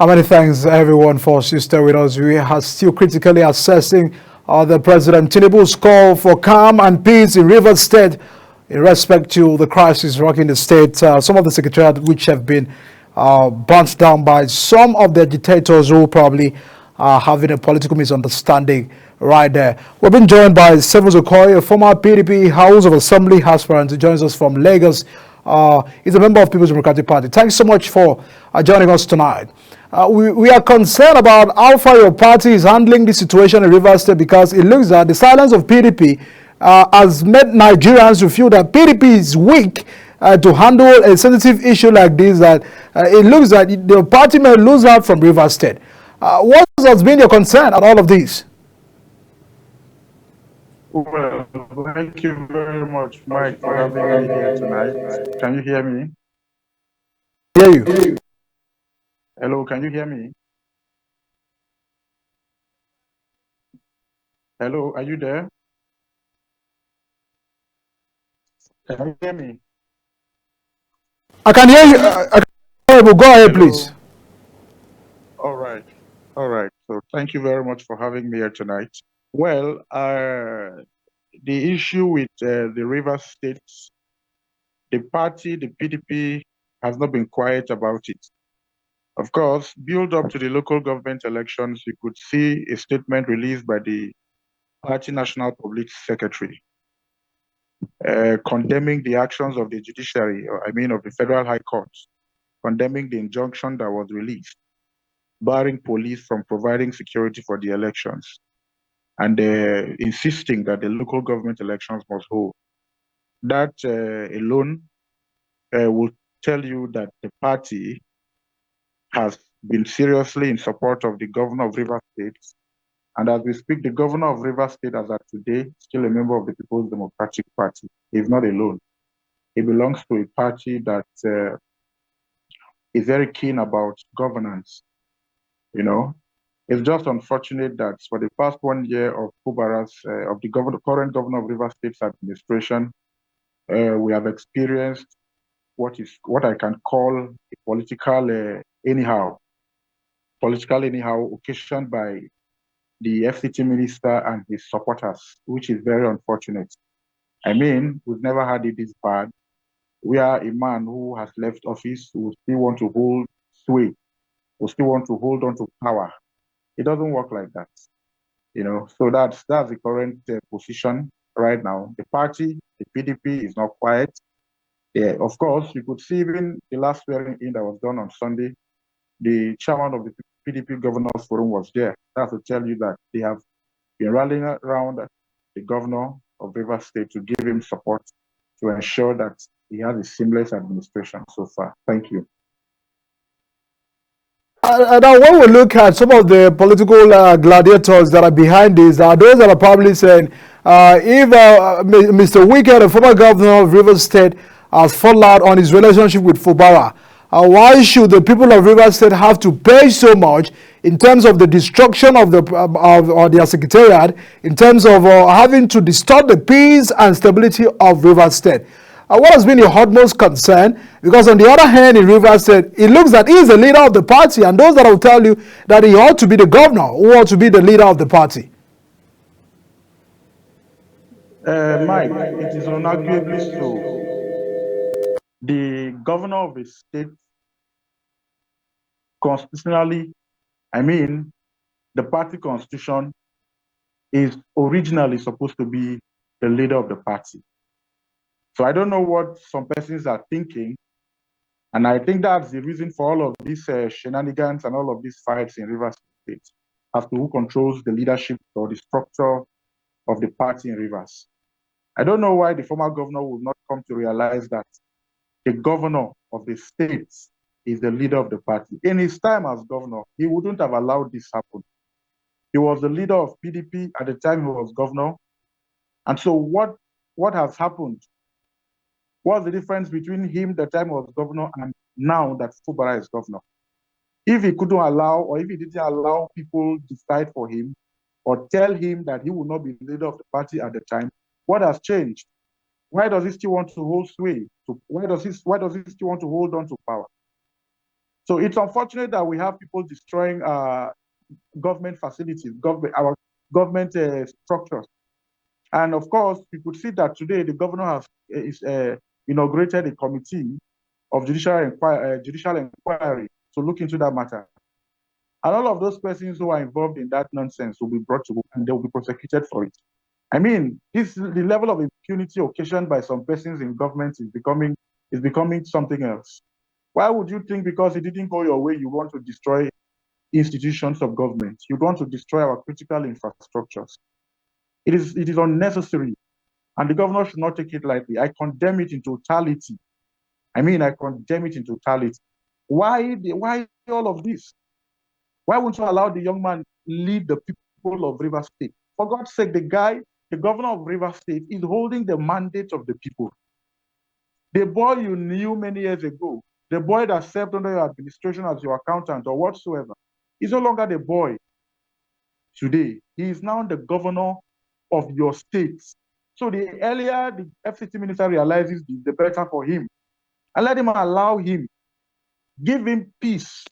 Many thanks everyone for staying with us. We are still critically assessing the President Tinubu's call for calm and peace in Rivers State in respect to the crisis rocking the state. Some of the secretariat which have been burnt down by some of the agitators who probably are having a political misunderstanding right there. We've been joined by Seven Okoye, a former PDP House of Assembly aspirant who joins us from Lagos. He's a member of People's Democratic Party. Thanks so much for joining us tonight. We are concerned about how far your party is handling the situation in Rivers State because it looks that the silence of PDP has made Nigerians to feel that PDP is weak to handle a sensitive issue like this, that it looks that the party may lose out from Rivers State. What has been your concern at all of this? Well, thank you very much, Mike, for having me here tonight. Can you hear me? I hear you. Hello, can you hear me? Hello, are you there? Can you hear me? I can hear you. I can hear you. Go ahead, please. All right. All right. So thank you very much for having me here tonight. Well, the issue with the Rivers State, the party, the PDP, has not been quiet about it. Of course, build up to the local government elections, you could see a statement released by the party national public secretary condemning the actions of the judiciary, or I mean of the Federal High Court, condemning the injunction that was released, barring police from providing security for the elections, and insisting that the local government elections must hold. That alone will tell you that the party has been seriously in support of the governor of Rivers State. And as we speak, the governor of Rivers State, as of today, still a member of the People's Democratic Party. He's not alone. He belongs to a party that is very keen about governance. You know, it's just unfortunate that for the past 1 year of of the current governor of Rivers State's administration, we have experienced what I can call a political anyhow occasioned by the FCT minister and his supporters, which is very unfortunate. I mean, we've never had it this bad. We are a man who has left office, who still want to hold sway, who still want to hold on to power. It doesn't work like that, you know. So that's the current position right now. The party, the PDP, is not quiet. Yeah, of course, you could see even the last swearing in that was done on Sunday, the chairman of the PDP Governors Forum was there. That's to tell you that they have been rallying around the governor of Rivers State to give him support to ensure that he has a seamless administration so far. Thank you. Now, when we look at some of the political gladiators that are behind this, are those that are probably saying, if Mr. Wike, the former governor of Rivers State, has fallen out on his relationship with Fubara, why should the people of Rivers State have to pay so much in terms of the destruction of their secretariat, in terms of having to distort the peace and stability of Rivers State? What has been your utmost concern? Because on the other hand, in Rivers State, it looks that he is the leader of the party, and those that will tell you that he ought to be the governor who ought to be the leader of the party. Mike, it is unarguably so. The governor of a state, constitutionally, I mean, the party constitution is originally supposed to be the leader of the party. So I don't know what some persons are thinking, and I think that's the reason for all of these shenanigans and all of these fights in Rivers State as to who controls the leadership or the structure of the party in Rivers. I don't know why the former governor would not come to realize that the governor of the state is the leader of the party. In his time as governor, he wouldn't have allowed this happen. He was the leader of PDP at the time he was governor. And so what has happened? What's the difference between him the time he was governor and now that Fubara is governor? If he couldn't allow, or if he didn't allow people decide for him, or tell him that he would not be the leader of the party at the time, what has changed? Why does he still want to hold sway? Why does he still want to hold on to power? So it's unfortunate that we have people destroying government facilities, our government structures. And of course, you could see that today the governor has inaugurated a committee of judicial inquiry to look into that matter. And all of those persons who are involved in that nonsense will be brought to book and they will be prosecuted for it. I mean, the level of impunity occasioned by some persons in government is becoming something else. Why would you think because it didn't go your way, you want to destroy institutions of government? You want to destroy our critical infrastructures. It is unnecessary, and the governor should not take it lightly. I condemn it in totality. I condemn it in totality. Why all of this? Why won't you allow the young man lead the people of River State? For God's sake, the governor of River State, is holding the mandate of the people. The boy you knew many years ago, the boy that served under your administration as your accountant or whatsoever, is no longer the boy today. He is now the governor of your state. So the earlier the FCT minister realizes this, the better for him. And let him allow him, give him peace,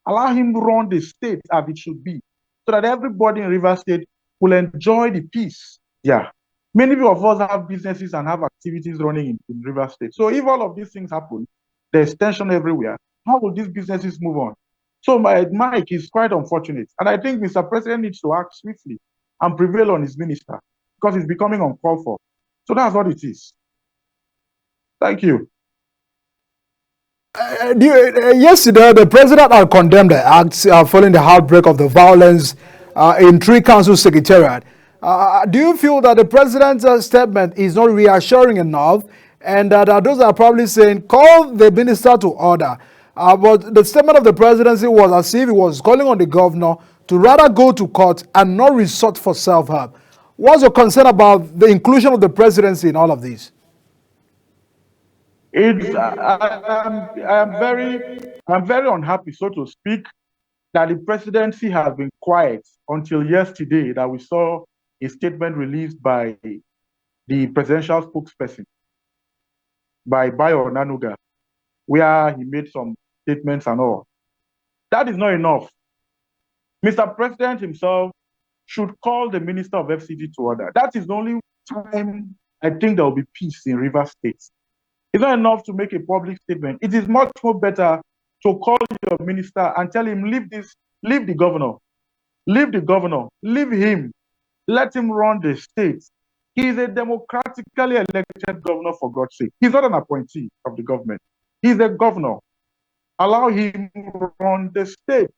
allow him run the state as it should be, so that everybody in River State will enjoy the peace. Yeah. Many of us have businesses and have activities running in River State. So if all of these things happen, there's tension everywhere. How will these businesses move on? So Mike is quite unfortunate. And I think Mr. President needs to act swiftly and prevail on his minister because it's becoming uncalled for. So that's what it is. Thank you. Yesterday, the president had condemned the acts following the outbreak of the violence in three council secretariat. Do you feel that the president's statement is not reassuring enough, and that those are probably saying, call the minister to order? But the statement of the presidency was as if he was calling on the governor to rather go to court and not resort for self-help. What's your concern about the inclusion of the presidency in all of this? I'm very unhappy, so to speak, that the presidency has been quiet until yesterday that we saw a statement released by the presidential spokesperson, by Bayo Nanuga, where he made some statements and all. That is not enough. Mr. President himself should call the Minister of FCT to order. That is the only time I think there will be peace in River State. It's not enough to make a public statement. It is much more better to call your minister and tell him, leave the governor, leave him, let him run the state. He is a democratically elected governor, for God's sake. He's not an appointee of the government. He's a governor. Allow him run the state.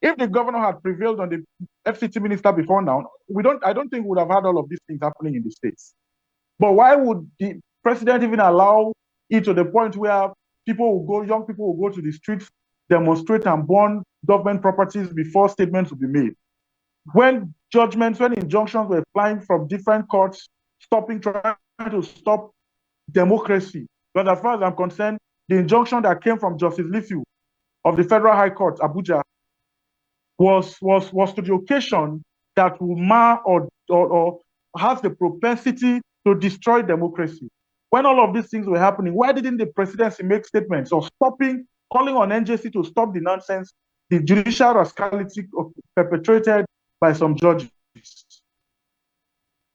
If the governor had prevailed on the FCT minister before now, I don't think we would have had all of these things happening in the states. But why would the president even allow it to the point where young people will go to the streets, demonstrate and burn government properties before statements will be made? When injunctions were flying from different courts, trying to stop democracy. But as far as I'm concerned, the injunction that came from Justice Lifiu of the Federal High Court, Abuja, was to the occasion that will mar or has the propensity to destroy democracy. When all of these things were happening, why didn't the presidency make statements of calling on NJC to stop the nonsense, the judicial rascality perpetrated by some judges?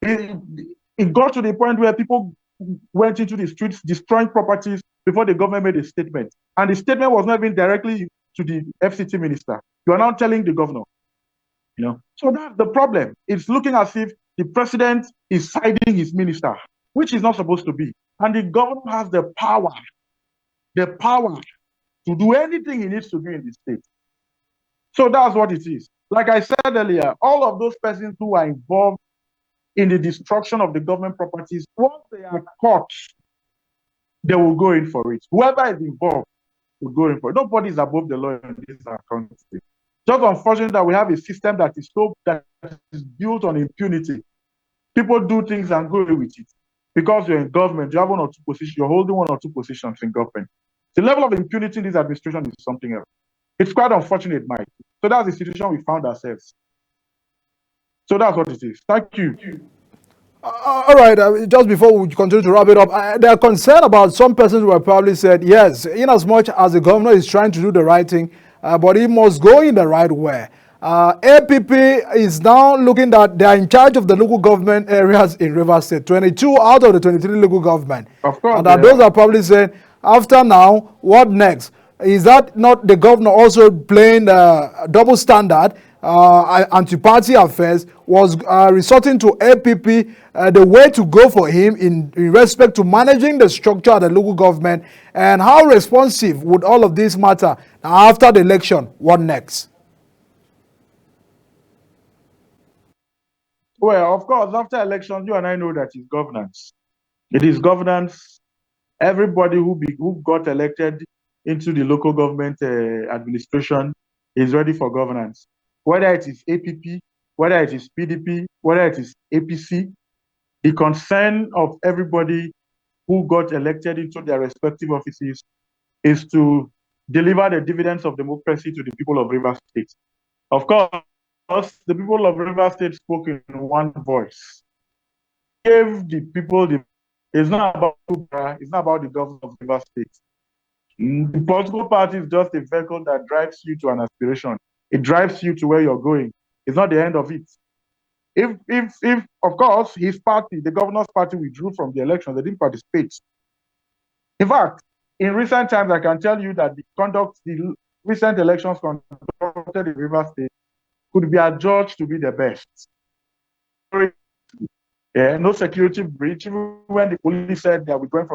It got to the point where people went into the streets destroying properties before the government made a statement. And the statement was not even directly to the FCT minister. You are now telling the governor. So that's the problem. It's looking as if the president is siding his minister, which is not supposed to be. And the governor has the power to do anything he needs to do in the state. So that's what it is. Like I said earlier, all of those persons who are involved in the destruction of the government properties, once they are caught, they will go in for it. Whoever is involved will go in for it. Nobody is above the law in this country. Just unfortunate that we have a system that is built on impunity. People do things and go away with it. Because you're in government, you have one or two positions, you're holding one or two positions in government. The level of impunity in this administration is something else. It's quite unfortunate, Mike. So that's the situation we found ourselves. So that's what it is. Thank you. All right, just before we continue to wrap it up, they are concerned about some persons who have probably said, yes, in as much as the governor is trying to do the right thing, but he must go in the right way. APP is now looking that they are in charge of the local government areas in Rivers State, 22 out of the 23 local government. Of course, And that those are probably saying, after now, what next? Is that not the governor also playing the double standard? Anti-party affairs was resorting to APP, the way to go for him in respect to managing the structure of the local government, and how responsive would all of this matter after the election? What next? Well, of course, after elections, you and I know that it's governance. It is governance. Everybody who got elected into the local government administration is ready for governance. Whether it is APP, whether it is PDP, whether it is APC, the concern of everybody who got elected into their respective offices is to deliver the dividends of democracy to the people of Rivers State. Of course, the people of Rivers State spoke in one voice. Gave the people the. It's not about the government of Rivers State. The political party is just a vehicle that drives you to an aspiration. It drives you to where you're going. It's not the end of it. If of course his party, the governor's party, withdrew from the election, they didn't participate. In fact, in recent times, I can tell you that the recent elections conducted in Rivers State could be adjudged to be the best. No security breach, even when the police said they were going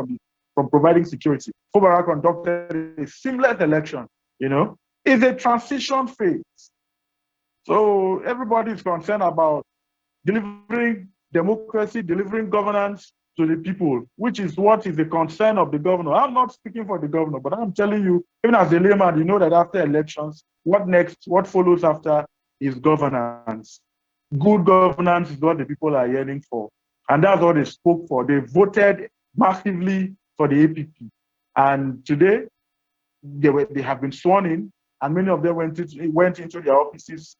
from providing security. Fubara conducted a seamless election, It's a transition phase. So everybody is concerned about delivering democracy, delivering governance to the people, which is what is the concern of the governor. I'm not speaking for the governor, but I'm telling you, even as a layman, you know that after elections, what next, what follows after is governance. Good governance is what the people are yearning for. And that's what they spoke for. They voted massively for the APP. And today, they have been sworn in, and many of them went into their offices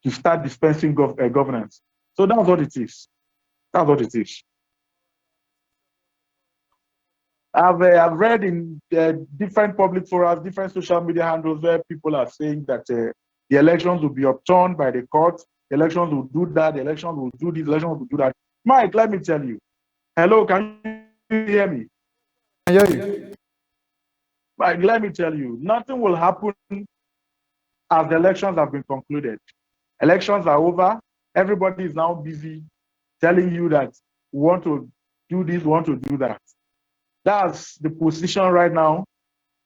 to start dispensing governance. So that's what it is. That's what it is. I've read in different public forums, different social media handles where people are saying that the elections will be upturned by the court, the elections will do that, the elections will do this, the elections will do that. Mike, let me tell you. Hello, can you hear me? I hear you. Mike, let me tell you, nothing will happen as the elections have been concluded. Elections are over. Everybody is now busy telling you that we want to do this, we want to do that. That's the position right now.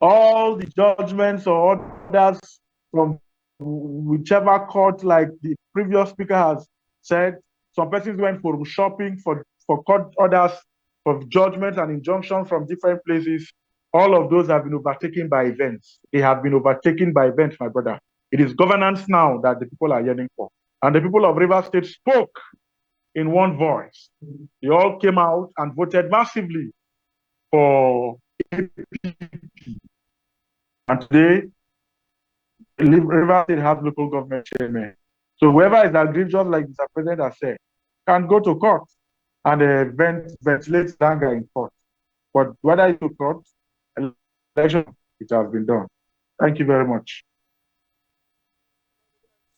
All the judgments or orders from whichever court, like the previous speaker has said, some persons went for shopping for court orders, for judgments and injunctions from different places. All of those have been overtaken by events. They have been overtaken by events, my brother. It is governance now that the people are yearning for. And the people of Rivers State spoke in one voice. They all came out and voted massively for APP. And today, Rivers State has local government chairman. So whoever is aggrieved, just like Mr. President has said, can go to court and ventilate anger in court. But whether it's to court, election, it has been done. Thank you very much.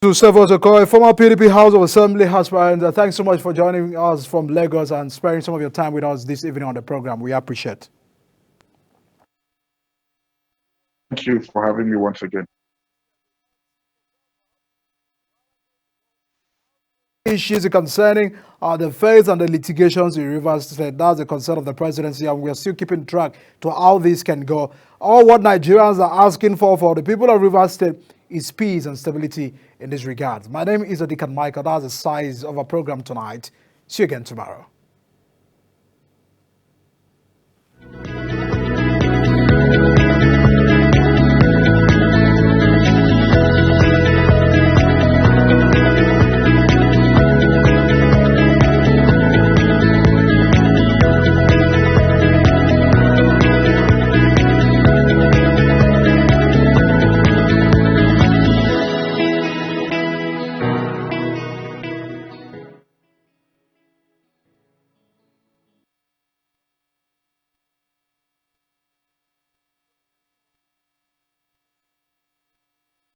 To Several Okoye, former PDP House of Assembly aspirant, thanks so much for joining us from Lagos and sparing some of your time with us this evening on the program. We appreciate it. Thank you for having me once again. Issues concerning the faith and the litigations in Rivers State. That's the concern of the presidency, and we are still keeping track to how this can go. All what Nigerians are asking for the people of Rivers State is peace and stability in this regard. My name is Adikan Michael. That's the size of our program tonight. See you again tomorrow.